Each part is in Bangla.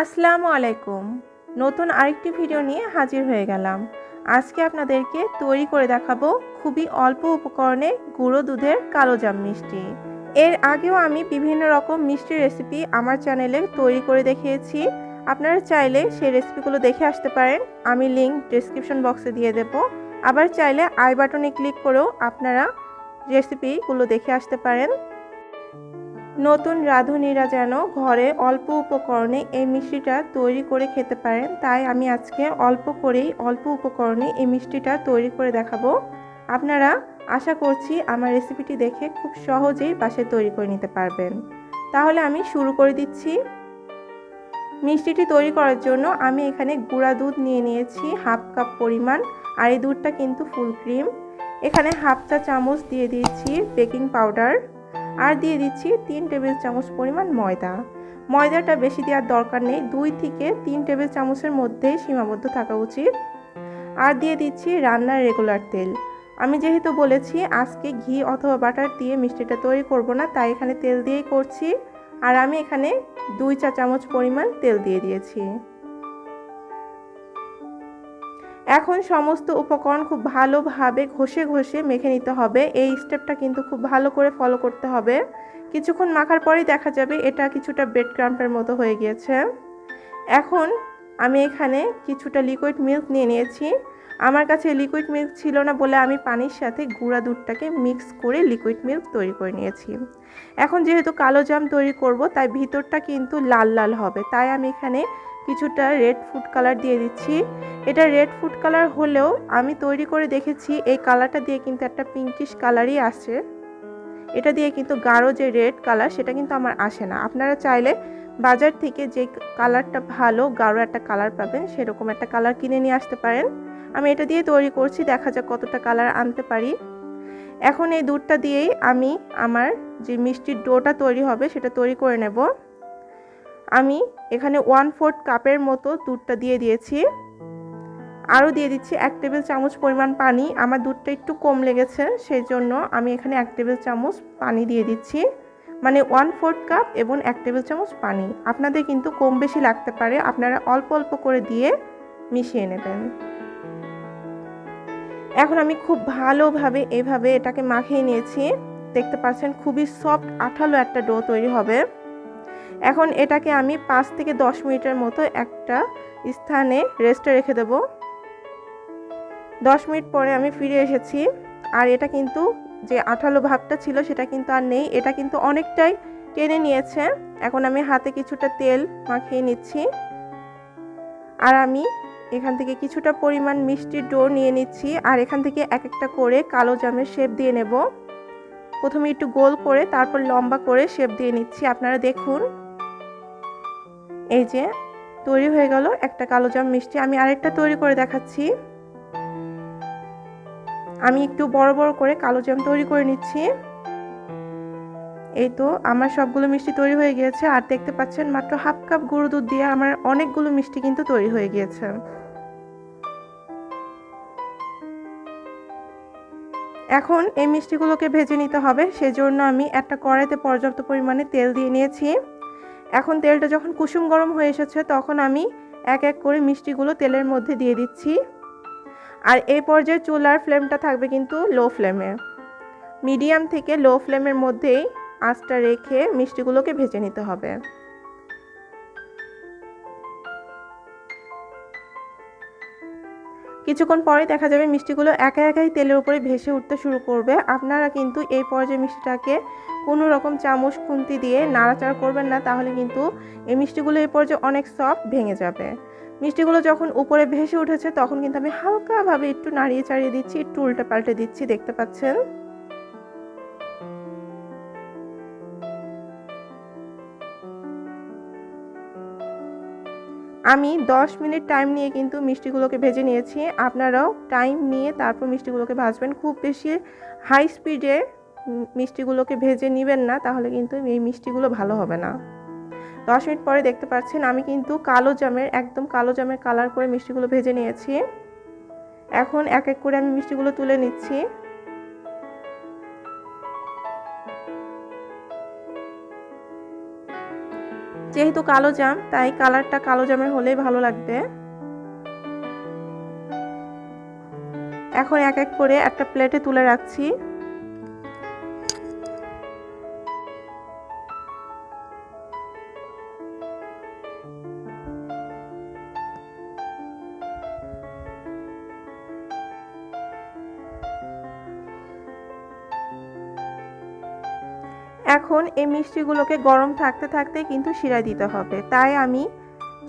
আসসালামু আলাইকুম। নতুন আরেকটি ভিডিও নিয়ে হাজির হয়ে গেলাম। আজকে আপনাদেরকে তৈরি করে দেখাবো খুবই অল্প উপকরণে গুঁড়ো দুধের কালোজাম মিষ্টি। এর আগেও আমি বিভিন্ন রকম মিষ্টির রেসিপি আমার চ্যানেলে তৈরি করে দেখিয়েছি। আপনারা চাইলে সেই রেসিপিগুলো দেখে আসতে পারেন। আমি লিংক ডেসক্রিপশন বক্সে দিয়ে দেব। আবার চাইলে আই বাটনে ক্লিক করেও আপনারা রেসিপিগুলো দেখে আসতে পারেন। নতুন রাঁধুনিরা যেন ঘরে অল্প উপকরণে এই মিষ্টিটা তৈরি করে খেতে পারেন, তাই আমি আজকে অল্প উপকরণে এই মিষ্টিটা তৈরি করে দেখাবো। আপনারা আশা করছি আমার রেসিপিটি দেখে খুব সহজেই বাসায় তৈরি করে নিতে পারবেন। তাহলে আমি শুরু করে দিচ্ছি। মিষ্টিটি তৈরি করার জন্য আমি এখানে গুঁড়া দুধ নিয়ে নিয়েছি হাফ কাপ পরিমাণ, আর এই দুধটা কিন্তু ফুল ক্রিম। এখানে হাফ চা চামচ দিয়ে দিয়েছি বেকিং পাউডার, আর দিয়ে দিচ্ছি 3 টেবিল চামচ পরিমাণ ময়দা। ময়দাটা বেশি দেওয়ার দরকার নেই, 2 থেকে 3 টেবিল চামচের মধ্যেই সীমাবদ্ধ থাকা উচিত। আর দিয়ে দিচ্ছি রান্নার রেগুলার তেল। আমি যেহেতু বলেছি আজকে ঘি অথবা বাটার দিয়ে মিষ্টিটা তৈরি করব না, তাই এখানে তেল দিয়েই করছি। আর আমি এখানে 2 চা চামচ পরিমাণ তেল দিয়ে দিয়েছি। এখন সমস্ত উপকরণ খুব ভালোভাবে ঘষে ঘষে মেখে নিতে হবে। এই স্টেপটা কিন্তু খুব ভালো করে ফলো করতে হবে। কিছুক্ষণ মাখার পরেই দেখা যাবে এটা কিছুটা ব্রেড ক্রাম্পের মতো হয়ে গিয়েছে। এখন আমি এখানে কিছুটা লিকুইড মিল্ক নিয়ে নিয়েছি। আমার কাছে লিকুইড মিল্ক ছিল না বলে আমি পানির সাথে গুঁড়া দুধটাকে মিক্স করে লিকুইড মিল্ক তৈরি করে নিয়েছি। এখন যেহেতু কালো জাম তৈরি করব, তাই ভিতরটা কিন্তু লাল লাল হবে, তাই আমি এখানে কিছুটা রেড ফুড কালার দিয়ে দিচ্ছি। এটা রেড ফুড কালার হলেও আমি তৈরি করে দেখেছি এই কালারটা দিয়ে কিন্তু একটা পিঙ্কিশ কালারই আসে। এটা দিয়ে কিন্তু গাঢ় যে রেড কালার সেটা কিন্তু আমার আসে না। আপনারা চাইলে বাজার থেকে যে কালারটা ভালো গাঢ় একটা কালার পাবেন সেরকম একটা কালার কিনে নিয়ে আসতে পারেন। আমি এটা দিয়ে তৈরি করছি, দেখা যাক কতটা কালার আনতে পারি। এখন এই দুধটা দিয়েই আমি আমার যে মিষ্টির ডোটা তৈরি হবে সেটা তৈরি করে নেব। আমি এখানে 1/4 কাপের মতো দুধটা দিয়ে দিয়েছি। আরও দিয়ে দিচ্ছি 1 টেবিল চামচ পরিমাণ পানি। আমার দুধটা একটু কম লেগেছে, সেই জন্য আমি এখানে 1 টেবিল চামচ পানি দিয়ে দিচ্ছি। মানে 1/4 কাপ এবং 1 টেবিল চামচ পানি। আপনাদের কিন্তু কম বেশি লাগতে পারে, আপনারা অল্প অল্প করে দিয়ে মিশিয়ে নেবেন। এখন আমি খুব ভালোভাবে এভাবে এটাকে মাখিয়ে নিয়েছি। দেখতে পাচ্ছেন খুবই সফট আঠালো একটা ডো তৈরি হবে। এখন এটাকে আমি 5 থেকে 10 মিনিটের মতো একটা স্থানে রেস্টে রেখে দেব। 10 মিনিট পরে আমি ফিরে এসেছি, আর এটা কিন্তু যে আঠালো ভাবটা ছিল সেটা কিন্তু আর নেই, এটা কিন্তু অনেকটাই টেনে নিয়েছে। এখন আমি হাতে কিছুটা তেল মাখিয়ে নিচ্ছি, আর আমি এখান থেকে কিছুটা পরিমাণ মিষ্টির ডো নিয়ে নিচ্ছি, আর এখান থেকে এক একটা করে কালো জামের শেপ দিয়ে নেব। প্রথমে একটু গোল করে তারপর লম্বা করে শেপ দিয়ে নিচ্ছি। আপনারা দেখুন, এই যে তৈরি হয়ে গেল একটা কালোজাম মিষ্টি। আমি আরেকটা তৈরি করে দেখাচ্ছি। আমি একটু বড় বড় করে কালোজাম তৈরি করে নিচ্ছি। এই তো আমার সবগুলো মিষ্টি তৈরি হয়ে গিয়েছে, আর দেখতে পাচ্ছেন মাত্র হাফ কাপ গুঁড়ো দুধ দিয়ে আমার অনেকগুলো মিষ্টি কিন্তু তৈরি হয়ে গিয়েছে। এখন এই মিষ্টিগুলোকে ভেজে নিতে হবে, সেজন্য আমি একটা কড়াইতে পর্যাপ্ত পরিমাণে তেল দিয়ে নিয়েছি। এখন তেলটা যখন কুসুম গরম হয়ে এসেছে তখন আমি এক এক করে মিষ্টিগুলো তেলের মধ্যে দিয়ে দিচ্ছি। আর এই পর্যায়ে চুলার ফ্লেমটা থাকবে কিন্তু লো ফ্লেমে। মিডিয়াম থেকে লো ফ্লেমের মধ্যেই আঁচটা রেখে মিষ্টিগুলোকে ভেজে নিতে হবে। কিছুক্ষণ পরে দেখা যাবে মিষ্টিগুলো একা একাই তেলের উপরে ভেসে উঠতে শুরু করবে। আপনারা কিন্তু এই পর্যায়ে মিষ্টিটাকে কোনো রকম চামচ খুন্তি দিয়ে নাড়াচাড়া করবেন না, তাহলে কিন্তু এই মিষ্টিগুলো এই পর্যায়ে অনেক সফট ভেঙে যাবে। মিষ্টিগুলো যখন উপরে ভেসে উঠেছে তখন কিন্তু আমি হালকাভাবে একটু নাড়িয়ে চাড়িয়ে দিচ্ছি, একটু উল্টে পাল্টে দিচ্ছি, দেখতে পাচ্ছেন। আমি 10 মিনিট টাইম নিয়ে কিন্তু মিষ্টিগুলোকে ভেজে নিয়েছি। আপনারাও টাইম নিয়ে তারপর মিষ্টিগুলোকে ভাজবেন। খুব বেশি হাই স্পিডে মিষ্টিগুলোকে ভেজে নেবেন না, তাহলে কিন্তু এই মিষ্টিগুলো ভালো হবে না। 10 মিনিট পরে দেখতে পাচ্ছেন আমি কিন্তু একদম কালো জামের কালার করে মিষ্টিগুলো ভেজে নিয়েছি। এখন এক এক করে আমি মিষ্টিগুলো তুলে নিচ্ছি। যেহেতু কালো জাম তাই কালারটা কালো জামের হলেই ভালো লাগবে। এখন এক এক করে একটা প্লেটে তুলে রাখছি। এখন এই মিষ্টিগুলোকে গরম থাকতে থাকতে কিন্তু শিরা দিতে হবে, তাই আমি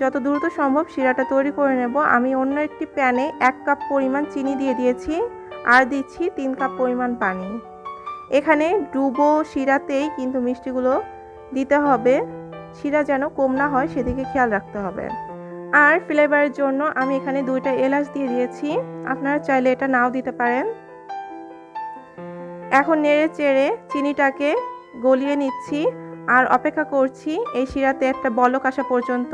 যত দ্রুত সম্ভব শিরাটা তৈরি করে নেব। আমি অন্য একটি প্যানে 1 কাপ পরিমাণ চিনি দিয়ে দিয়েছি আর দিচ্ছি 3 কাপ পরিমাণ পানি। এখানে ডুবো শিরাতেই কিন্তু মিষ্টিগুলো দিতে হবে, শিরা যেন কম না হয় সেদিকে খেয়াল রাখতে হবে। আর ফ্লেভারের জন্য আমি এখানে 2টা এলাচ দিয়ে দিয়েছি, আপনারা চাইলে এটা নাও দিতে পারেন। এখন নেড়ে চেড়ে চিনিটাকে গলিয়ে নিচ্ছি আর অপেক্ষা করছি এই শিরাতে একটা বলক আসা পর্যন্ত।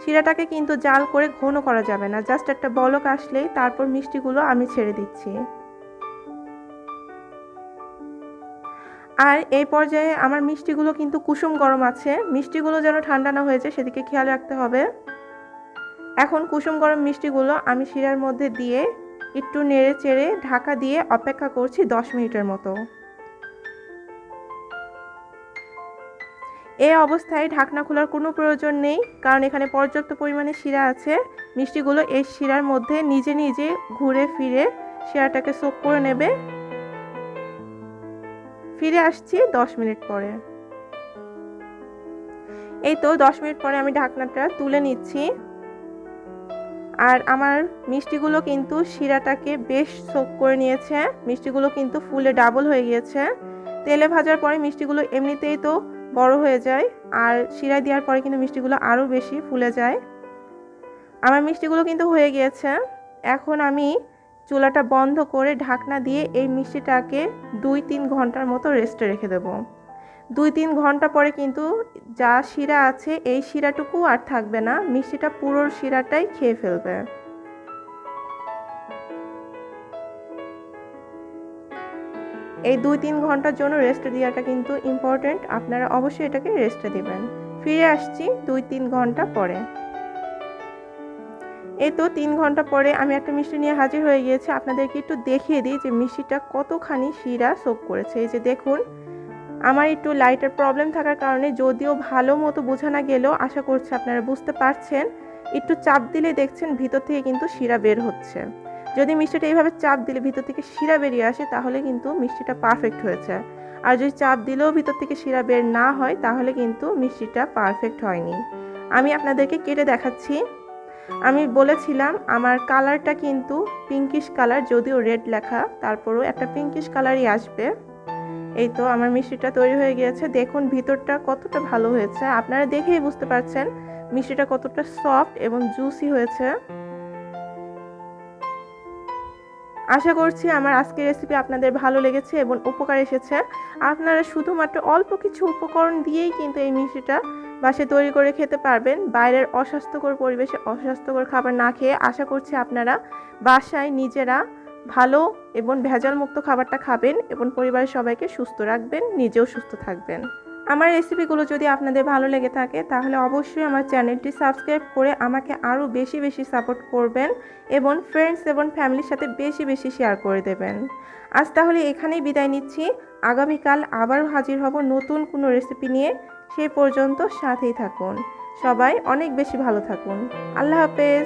শিরাটাকে কিন্তু জাল করে ঘন করা যাবে না, জাস্ট একটা বলক আসলেই তারপর মিষ্টিগুলো আমি ছেড়ে দিচ্ছি। আর এই পর্যায়ে আমার মিষ্টিগুলো কিন্তু কুসুম গরম আছে, মিষ্টিগুলো যেন ঠান্ডা না হয়ে যায় সেদিকে খেয়াল রাখতে হবে। এখন কুসুম গরম মিষ্টিগুলো আমি শিরার মধ্যে দিয়ে একটু নেড়ে চেড়ে ঢাকা দিয়ে অপেক্ষা করছি 10 মিনিটের মতো। এই অবস্থায় ঢাকনা খোলার কোনো প্রয়োজন নেই, কারণ এখানে পর্যাপ্ত পরিমাণে শিরা আছে। মিষ্টিগুলো এই শিরার মধ্যে নিজে নিজে ঘুরে ফিরে শিরাটাকে সোক করে নেবে। ফিরে আসছি 10 মিনিট পরে। এই তো 10 মিনিট পরে আমি ঢাকনাটা তুলে নিচ্ছি। আর আমার মিষ্টিগুলো কিন্তু শিরাটাকে বেশ সোক করে নিয়েছে, মিষ্টিগুলো কিন্তু ফুলে ডাবল হয়ে গিয়েছে। তেলে ভাজার পরে মিষ্টিগুলো এমনিতেই তো বড় হয়ে যায়, আর শিরায় দেওয়ার পরে কিন্তু মিষ্টিগুলো আরও বেশি ফুলে যায়। আমার মিষ্টিগুলো কিন্তু হয়ে গিয়েছে। এখন আমি চুলাটা বন্ধ করে ঢাকনা দিয়ে এই মিষ্টিটাকে 2-3 ঘন্টার মতো রেস্টে রেখে দেব। 2-3 ঘন্টা পরে কিন্তু যা শিরা আছে এই শিরাটুকু আর থাকবে না, মিষ্টিটা পুরো শিরাটাই খেয়ে ফেলবে। এই 2-3 ঘন্টার জন্য রেস্ট দেওয়াটা কিন্তু ইম্পর্টেন্ট, আপনারা অবশ্যই এটাকে রেস্টে দিবেন। ফিরে আসছি 2-3 ঘন্টা পরে। এই তো 3 ঘন্টা পরে আমি একটা মিষ্টি নিয়ে হাজির হয়ে গিয়েছি। আপনাদেরকে একটু দেখিয়ে দিই যে মিষ্টিটা কতখানি শিরা সোক করেছে। এই যে দেখুন, আমার একটু লাইটের প্রবলেম থাকার কারণে যদিও ভালো মতো বোঝা না গেলেও আশা করছি আপনারা বুঝতে পারছেন। একটু চাপ দিলে দেখছেন ভিতর থেকে কিন্তু শিরা বের হচ্ছে। যদি মিষ্টিটা এইভাবে চাপ দিলে ভিতর থেকে শিরা বেরিয়ে আসে তাহলে কিন্তু মিষ্টিটা পারফেক্ট হয়েছে। আর যদি চাপ দিলেও ভিতর থেকে শিরা বের না হয় তাহলে কিন্তু মিষ্টিটা পারফেক্ট হয়নি। আমি আপনাদেরকে কেটে দেখাচ্ছি। আমি বলেছিলাম আমার কালারটা কিন্তু পিঙ্কিশ কালার, যদিও রেড লেখা তারপরেও একটা পিঙ্কিশ কালারই আসবে। এই তো আমার মিষ্টিটা তৈরি হয়ে গিয়েছে। দেখুন ভিতরটা কতটা ভালো হয়েছে, আপনারা দেখেই বুঝতে পারছেন মিষ্টিটা কতটা সফট এবং জুসি হয়েছে। আশা করছি আমার আজকের রেসিপি আপনাদের ভালো লেগেছে এবং উপকার এসেছে। আপনারা শুধুমাত্র অল্প কিছু উপকরণ দিয়েই কিন্তু এই মিষ্টিটা বাসায় তৈরি করে খেতে পারবেন। বাইরের অস্বাস্থ্যকর পরিবেশে অস্বাস্থ্যকর খাবার না খেয়ে আশা করছি আপনারা বাসায় নিজেরা ভালো এবং ভেজাল মুক্ত খাবারটা খাবেন এবং পরিবারের সবাইকে সুস্থ রাখবেন, নিজেও সুস্থ থাকবেন। আমার রেসিপিগুলো যদি আপনাদের ভালো লেগে থাকে তাহলে অবশ্যই আমার চ্যানেলটি সাবস্ক্রাইব করে আমাকে আরও বেশি বেশি সাপোর্ট করবেন এবং ফ্রেন্ডস এবং ফ্যামিলির সাথে বেশি বেশি শেয়ার করে দেবেন। আজ তাহলে এখানেই বিদায় নিচ্ছি। আগামীকাল আবারও হাজির হব নতুন কোনো রেসিপি নিয়ে। সেই পর্যন্ত সাথেই থাকুন। সবাই অনেক বেশি ভালো থাকুন। আল্লাহ হাফেজ।